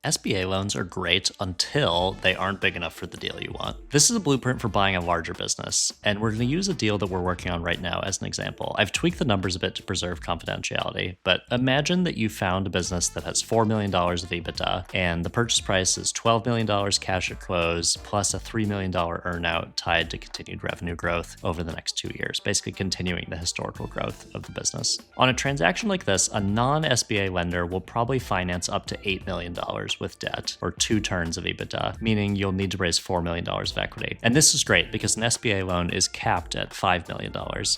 SBA loans are great until they aren't big enough for the deal you want. This is a blueprint for buying a larger business, and we're going to use a deal that we're working on right now as an example. I've tweaked the numbers a bit to preserve confidentiality, but imagine that you found a business that has $4 million of EBITDA, and the purchase price is $12 million cash at close, plus a $3 million earnout tied to continued revenue growth over the next 2 years, basically continuing the historical growth of the business. On a transaction like this, a non-SBA lender will probably finance up to $8 million with debt, or 2 turns of EBITDA, meaning you'll need to raise $4 million of equity. And this is great because an SBA loan is capped at $5 million.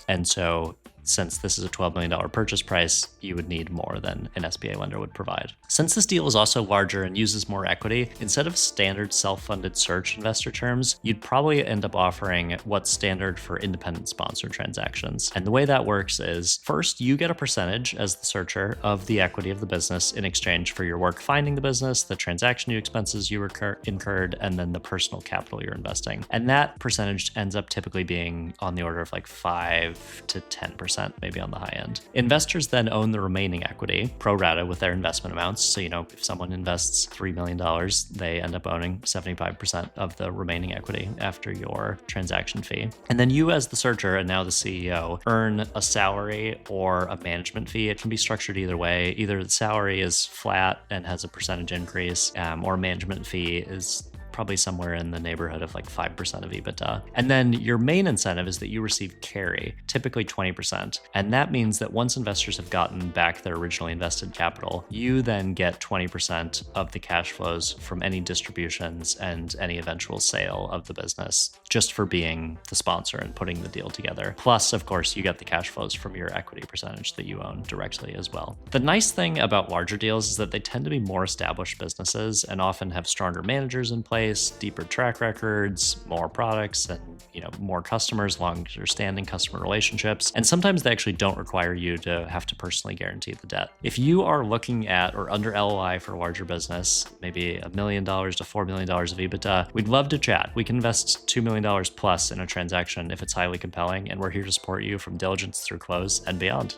And so since this is a $12 million purchase price, you would need more than an SBA lender would provide. Since this deal is also larger and uses more equity, instead of standard self-funded search investor terms, you'd probably end up offering what's standard for independent sponsor transactions. And the way that works is, first, you get a percentage as the searcher of the equity of the business in exchange for your work finding the business, the transaction expenses you incurred, and then the personal capital you're investing. And that percentage ends up typically being on the order of like 5 to 10%. Maybe on the high end. Investors then own the remaining equity, pro rata with their investment amounts. So, if someone invests $3 million, they end up owning 75% of the remaining equity after your transaction fee. And then you as the searcher and now the CEO earn a salary or a management fee. It can be structured either way. Either the salary is flat and has a percentage increase, or management fee is probably somewhere in the neighborhood of like 5% of EBITDA. And then your main incentive is that you receive carry, typically 20%. And that means that once investors have gotten back their originally invested capital, you then get 20% of the cash flows from any distributions and any eventual sale of the business, just for being the sponsor and putting the deal together. Plus, of course, you get the cash flows from your equity percentage that you own directly as well. The nice thing about larger deals is that they tend to be more established businesses and often have stronger managers in place, deeper track records, more products, and more customers, longer-standing customer relationships. And sometimes they actually don't require you to have to personally guarantee the debt. If you are looking at or under LOI for a larger business, maybe $1 million to $4 million of EBITDA, we'd love to chat. We can invest $2 million plus in a transaction if it's highly compelling, and we're here to support you from diligence through close and beyond.